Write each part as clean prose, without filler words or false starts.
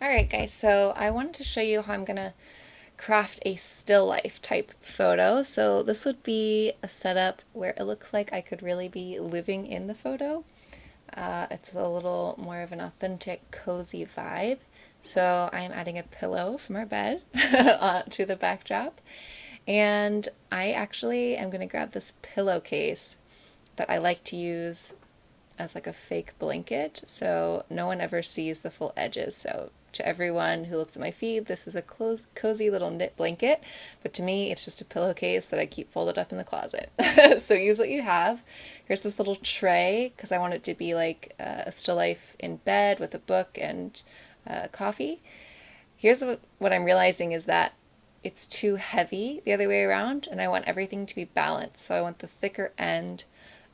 Alright guys, so I wanted to show you how I'm gonna craft a still life type photo. So this would be a setup where it looks like I could really be living in the photo. It's a little more of an authentic, cozy vibe. So I'm adding a pillow from our bed to the backdrop. And I actually am going to grab this pillowcase that I like to use as like a fake blanket, so no one ever sees the full edges. So to everyone who looks at my feed, this is a cozy little knit blanket, but to me, it's just a pillowcase that I keep folded up in the closet. So use what you have. Here's this little tray because I want it to be like a still life in bed with a book and coffee. Here's what I'm realizing is that it's too heavy the other way around, and I want everything to be balanced. So I want the thicker end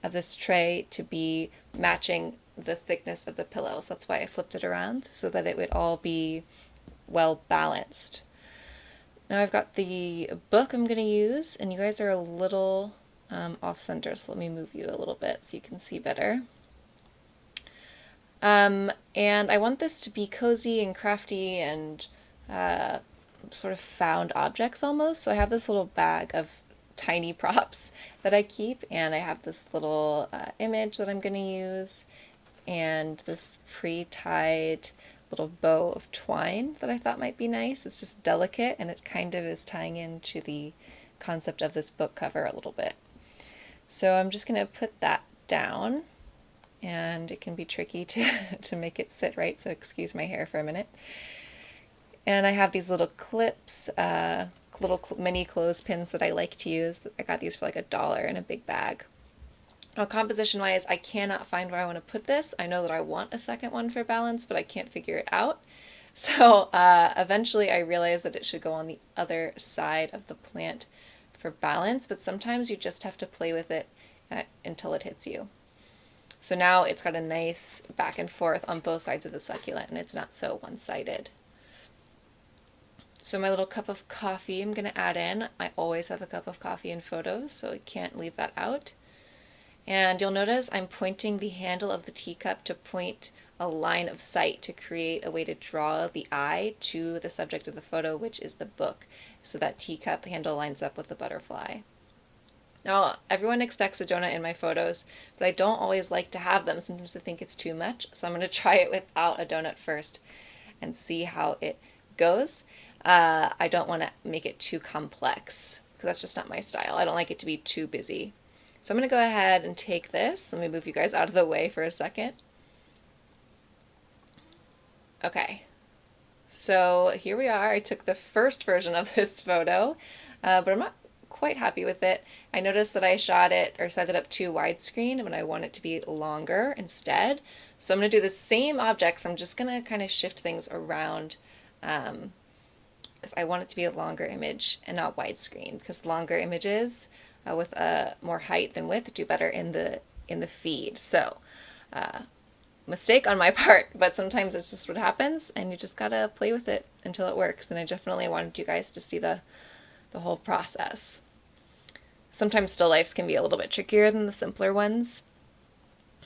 of this tray to be matching the thickness of the pillow. So that's why I flipped it around so that it would all be well balanced. Now I've got the book I'm going to use, and you guys are a little off center, so let me move you a little bit so you can see better. And I want this to be cozy and crafty and sort of found objects almost. So I have this little bag of tiny props that I keep, and I have this little image that I'm going to use, and this pre-tied little bow of twine that I thought might be nice. It's just delicate, and it kind of is tying into the concept of this book cover a little bit. So I'm just going to put that down, and it can be tricky to make it sit right, so excuse my hair for a minute. And I have these little clips, little mini clothespins that I like to use. I got these for like $1 in a big bag. Now, composition wise, I cannot find where I want to put this. I know that I want a second one for balance, but I can't figure it out. So eventually I realized that it should go on the other side of the plant for balance, but sometimes you just have to play with it until it hits you. So now it's got a nice back and forth on both sides of the succulent, and it's not so one-sided. So my little cup of coffee I'm going to add in. I always have a cup of coffee in photos, so I can't leave that out. And you'll notice I'm pointing the handle of the teacup to point a line of sight to create a way to draw the eye to the subject of the photo, which is the book. So that teacup handle lines up with the butterfly. Now, everyone expects a donut in my photos, but I don't always like to have them. Sometimes I think it's too much, so I'm going to try it without a donut first and see how it goes. I don't want to make it too complex because that's just not my style. I don't like it to be too busy. So I'm going to go ahead and take this. Let me move you guys out of the way for a second. Okay, so here we are. I took the first version of this photo, but I'm not quite happy with it. I noticed that I shot it or set it up too widescreen when I want it to be longer instead. So I'm going to do the same objects. I'm just going to kind of shift things around because I want it to be a longer image and not widescreen, because longer images with more height than width do better in the feed. So mistake on my part, but sometimes it's just what happens, and you just gotta play with it until it works. And I definitely wanted you guys to see the whole process. Sometimes still lifes can be a little bit trickier than the simpler ones,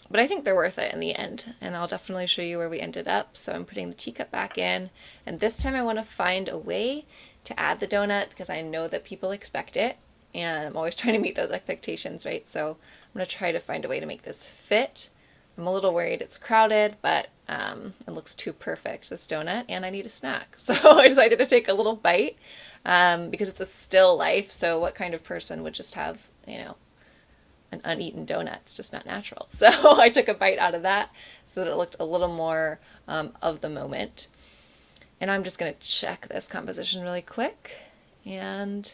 but I think they're worth it in the end, and I'll definitely show you where we ended up. So I'm putting the teacup back in, and this time I want to find a way to add the donut because I know that people expect it, and I'm always trying to meet those expectations, right? So I'm going to try to find a way to make this fit. I'm a little worried it's crowded, but it looks too perfect, this donut, and I need a snack. So I decided to take a little bite because it's a still life, so what kind of person would just have, an uneaten donut? It's just not natural. So I took a bite out of that so that it looked a little more of the moment. And I'm just going to check this composition really quick. And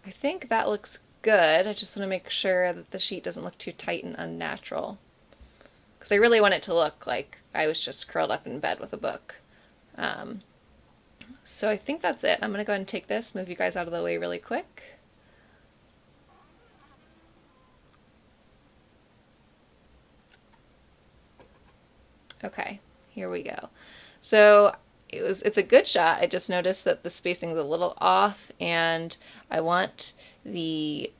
I think that looks good. I just want to make sure that the sheet doesn't look too tight and unnatural, because I really want it to look like I was just curled up in bed with a book. So I think that's it. I'm going to go ahead and take this, move you guys out of the way really quick. Okay, here we go. So it's a good shot. I just noticed that the spacing's a little off, and I want the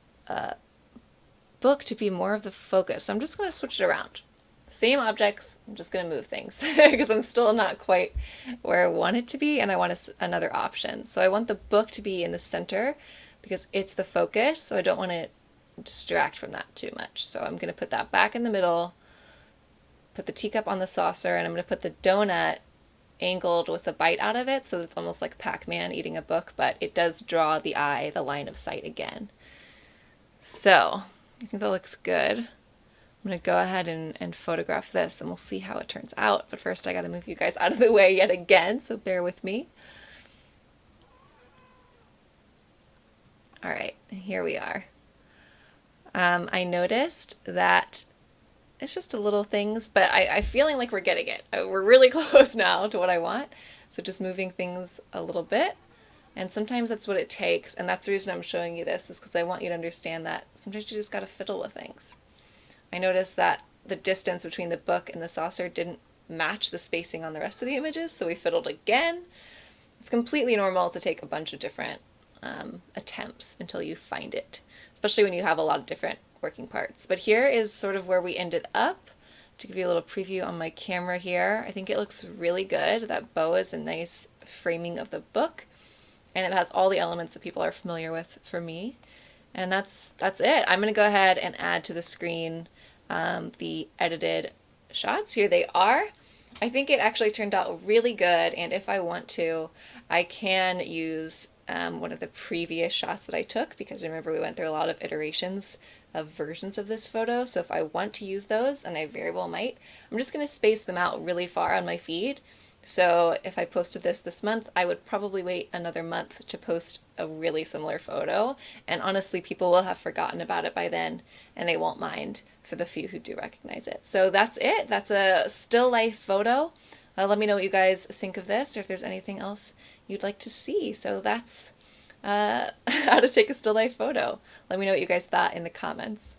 book to be more of the focus. So I'm just going to switch it around. same objects. I'm just going to move things because I'm still not quite where I want it to be and I want another option. So I want the book to be in the center because it's the focus. So I don't want to distract from that too much. So I'm going to put that back in the middle, put the teacup on the saucer, and I'm going to put the donut angled with a bite out of it. So it's almost like Pac-Man eating a book, but it does draw the eye, the line of sight again. So I think that looks good. I'm going to go ahead and photograph this and we'll see how it turns out. But first I got to move you guys out of the way yet again, so bear with me. All right, here we are. I noticed that it's just a little things, but I'm feeling like we're getting it. We're really close now to what I want. So just moving things a little bit. And sometimes that's what it takes. And that's the reason I'm showing you this, is because I want you to understand that sometimes you just got to fiddle with things. I noticed that the distance between the book and the saucer didn't match the spacing on the rest of the images, so we fiddled again. It's completely normal to take a bunch of different attempts until you find it, especially when you have a lot of different working parts. But here is sort of where we ended up. To give you a little preview on my camera here, I think it looks really good. That bow is a nice framing of the book, and it has all the elements that people are familiar with for me. And that's it. I'm going to go ahead and add to the screen the edited shots. Here they are. I think it actually turned out really good, and if I want to, I can use one of the previous shots that I took, because remember we went through a lot of iterations of versions of this photo, so if I want to use those, and I very well might, I'm just going to space them out really far on my feed. So if I posted this month, I would probably wait another month to post a really similar photo, and honestly people will have forgotten about it by then and they won't mind for the few who do recognize it. So that's it. That's a still life photo. Let me know what you guys think of this, or if there's anything else you'd like to see. So that's how to take a still life photo. Let me know what you guys thought in the comments.